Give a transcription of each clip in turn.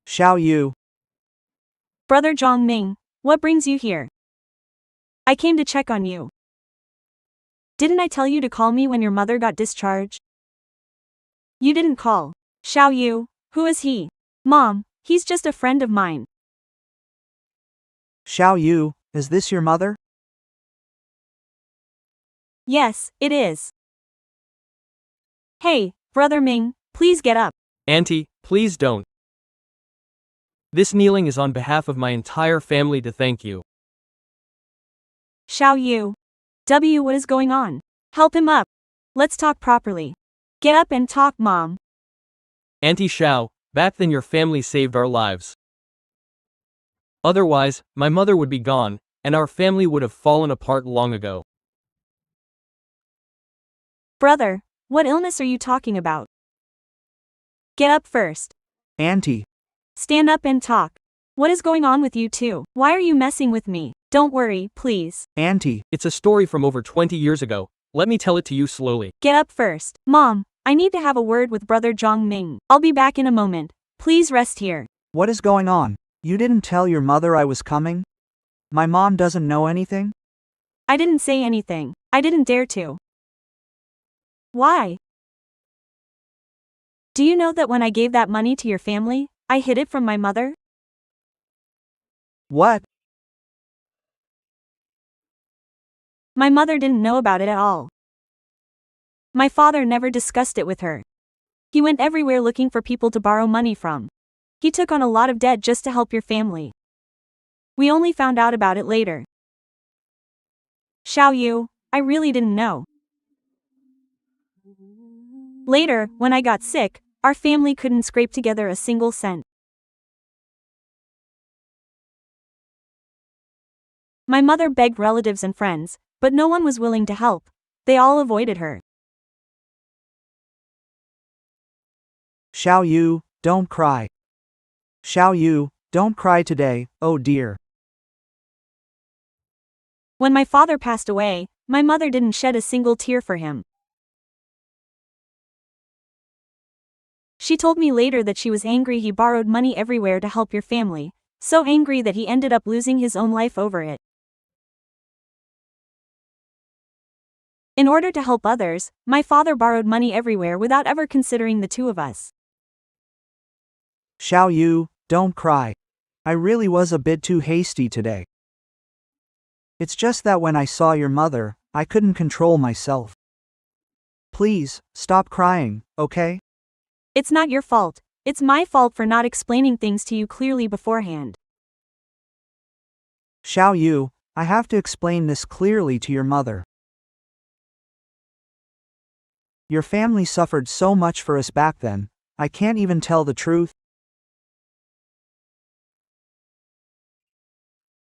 Xiao Yu, Brother Zhongming, what brings you here? I came to check on you. Didn't I tell you to call me when your mother got discharged? You didn't call. Xiao Yu, who is he? Mom, he's just a friend of mine. Xiao Yu, is this your mother? Yes, it is. Hey, Brother Ming, please get up. Auntie, please don't. This kneeling is on behalf of my entire family to thank you. Xiao Yu. What is going on? Help him up. Let's talk properly. Get up and talk, Mom. Auntie Xiao, back then your family saved our lives. Otherwise, my mother would be gone, and our family would have fallen apart long ago. Brother, what illness are you talking about? Get up first. Auntie, Stand up and talk. What is going on with you two? Why are you messing with me? Don't worry, please. Auntie, It's a story from over 20 years ago. Let me tell it to you slowly. Get up first. Mom, I need to have a word with Brother Zhongming. I'll be back in a moment. Please rest here. what is going on? You didn't tell your mother I was coming? My mom doesn't know anything? I didn't say anything. I didn't dare to. Why? Do you know that when I gave that money to your family, I hid it from my mother? What? My mother didn't know about it at all. My father never discussed it with her. He went everywhere looking for people to borrow money from. He took on a lot of debt just to help your family. We only found out about it later. Xiao Yu, I really didn't know. Later, when I got sick, our family couldn't scrape together a single cent. My mother begged relatives and friends, but no one was willing to help. They all avoided her. Xiao Yu, don't cry. Xiao Yu, don't cry today, oh dear. When my father passed away, my mother didn't shed a single tear for him. She told me later that she was angry he borrowed money everywhere to help your family, so angry that he ended up losing his own life over it. In order to help others, my father borrowed money everywhere without ever considering the two of us. Xiao Yu, don't cry. I really was a bit too hasty today. It's just that when I saw your mother, I couldn't control myself. Please, stop crying, okay? It's not your fault. It's my fault for not explaining things to you clearly beforehand. Xiao Yu, I have to explain this clearly to your mother. Your family suffered so much for us back then, I can't even tell the truth.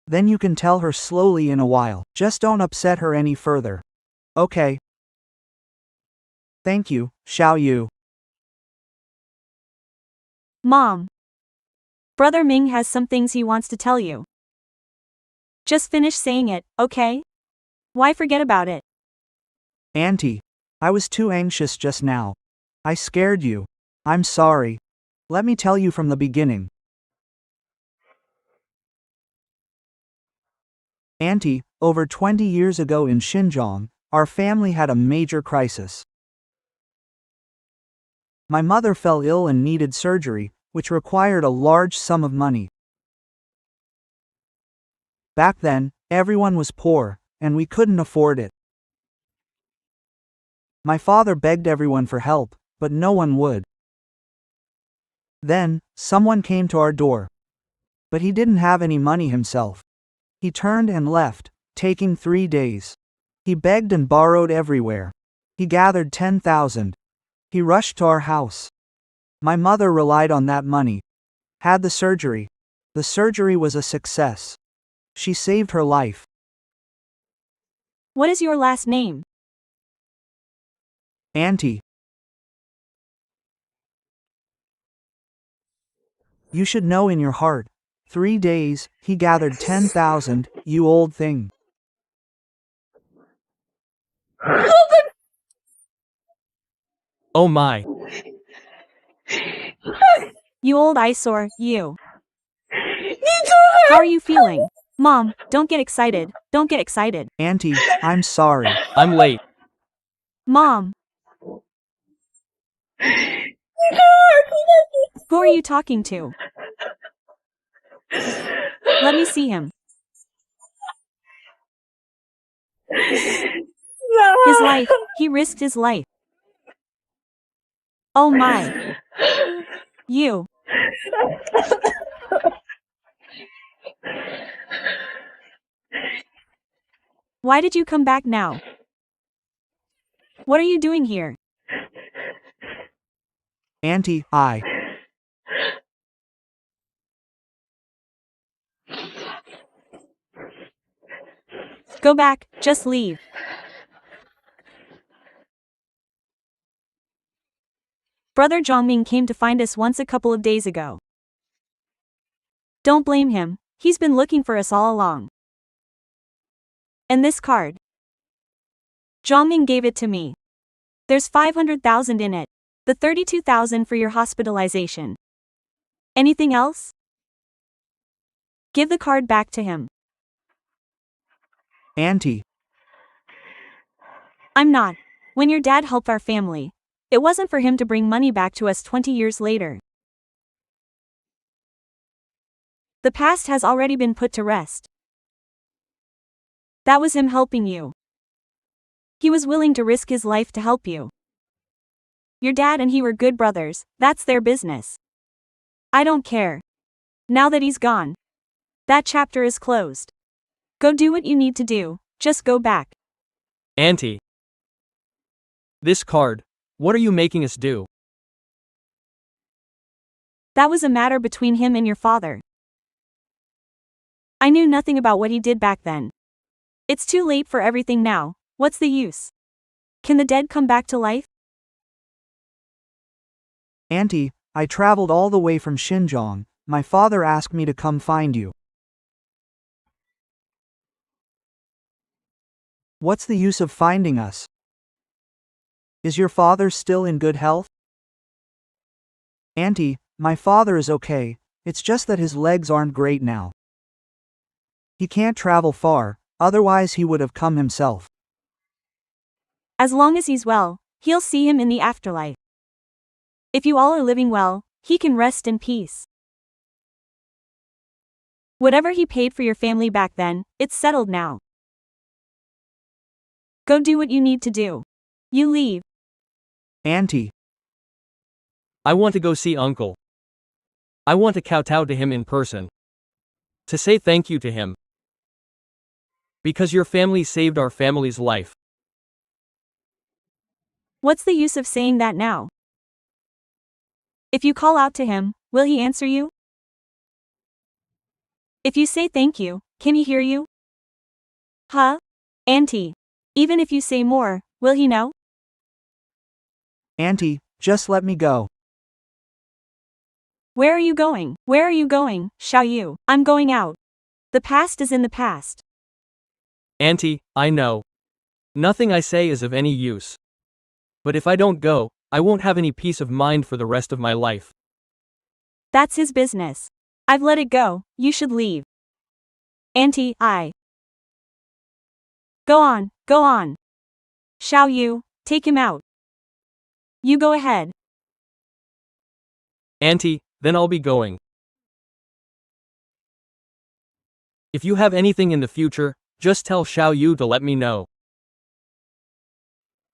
Then you can tell her slowly in a while, just don't upset her any further. Okay. Thank you, Xiao Yu. Mom. Brother Ming has some things he wants to tell you. Just finish saying it, okay? Why forget about it? Auntie, I was too anxious just now. I scared you. I'm sorry. Let me tell you from the beginning. Auntie, over 20 years ago in Xinjiang, our family had a major crisis. My mother fell ill and needed surgery, which required a large sum of money. Back then, everyone was poor, and we couldn't afford it. My father begged everyone for help, but no one would. Then, someone came to our door. But he didn't have any money himself. He turned and left, taking 3 days. He begged and borrowed everywhere. He gathered 10,000. He rushed to our house. My mother relied on that money. Had the surgery. The surgery was a success. She saved her life. What is your last name? Auntie. You should know in your heart. 3 days, he gathered 10,000, you old thing. Oh my. You old eyesore, you. How are you feeling? Mom, don't get excited. Don't get excited. Auntie, I'm sorry. I'm late. Mom. Who are you talking to? Let me see him. His life. He risked his life. Oh my. You. Why did you come back now? What are you doing here? Auntie, I. Go back, just leave. Brother Zhongming came to find us once a couple of days ago. Don't blame him, he's been looking for us all along. And this card. Zhongming gave it to me. There's 500,000 in it. The 32,000 for your hospitalization. Anything else? Give the card back to him. Auntie, I'm not. When your dad helped our family, it wasn't for him to bring money back to us 20 years later. The past has already been put to rest. That was him helping you. He was willing to risk his life to help you. Your dad and he were good brothers, that's their business. I don't care. Now that he's gone, that chapter is closed. Go do what you need to do, just go back. Auntie. This card. What are you making us do? That was a matter between him and your father. I knew nothing about what he did back then. It's too late for everything now, what's the use? Can the dead come back to life? Auntie, I traveled all the way from Xinjiang. My father asked me to come find you. What's the use of finding us? Is your father still in good health? Auntie, my father is okay, it's just that his legs aren't great now. He can't travel far, otherwise he would have come himself. As long as he's well, he'll see him in the afterlife. If you all are living well, he can rest in peace. Whatever he paid for your family back then, it's settled now. Go do what you need to do. You leave. Auntie, I want to go see Uncle. I want to kowtow to him in person. To say thank you to him. Because your family saved our family's life. What's the use of saying that now? If you call out to him, will he answer you? If you say thank you, can he hear you? Huh? Auntie. Even if you say more, will he know? Auntie, just let me go. Where are you going? Where are you going, Xiao Yu? I'm going out. The past is in the past. Auntie, I know. Nothing I say is of any use. But if I don't go, I won't have any peace of mind for the rest of my life. That's his business. I've let it go, you should leave. Auntie, I. Go on, go on. Xiao Yu, take him out. You go ahead. Auntie, then I'll be going. If you have anything in the future, just tell Xiao Yu to let me know.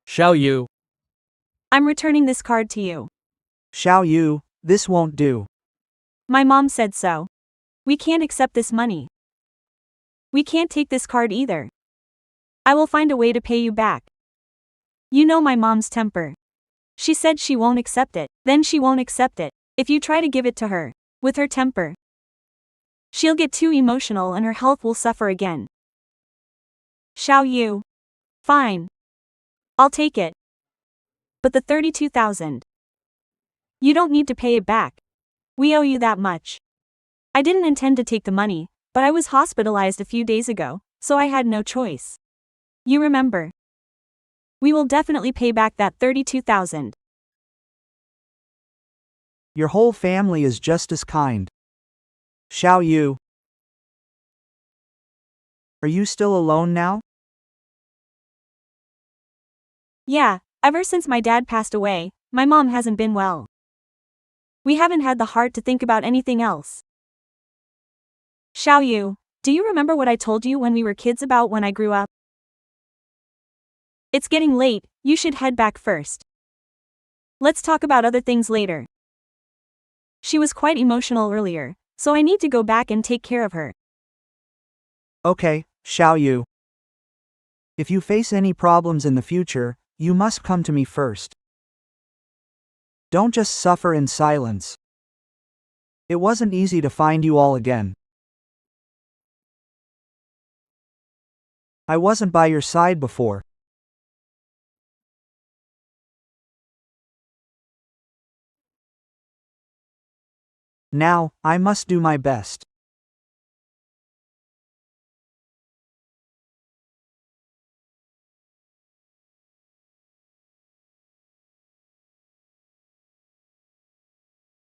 Xiao Yu. I'm returning this card to you. Xiao Yu, this won't do. My mom said so. We can't accept this money. We can't take this card either. I will find a way to pay you back. You know my mom's temper. She said she won't accept it, then she won't accept it. If you try to give it to her, with her temper, she'll get too emotional and her health will suffer again. Xiao Yu. Fine. I'll take it. But the 32,000. You don't need to pay it back. We owe you that much. I didn't intend to take the money, but I was hospitalized a few days ago, so I had no choice. You remember. We will definitely pay back that 32,000. Your whole family is just as kind. Xiao Yu. Are you still alone now? Yeah, ever since my dad passed away, my mom hasn't been well. We haven't had the heart to think about anything else. Xiao Yu, do you remember what I told you when we were kids about when I grew up? It's getting late, you should head back first. Let's talk about other things later. She was quite emotional earlier, so I need to go back and take care of her. Okay, Xiao Yu. If you face any problems in the future, you must come to me first. Don't just suffer in silence. It wasn't easy to find you all again. I wasn't by your side before. Now, I must do my best.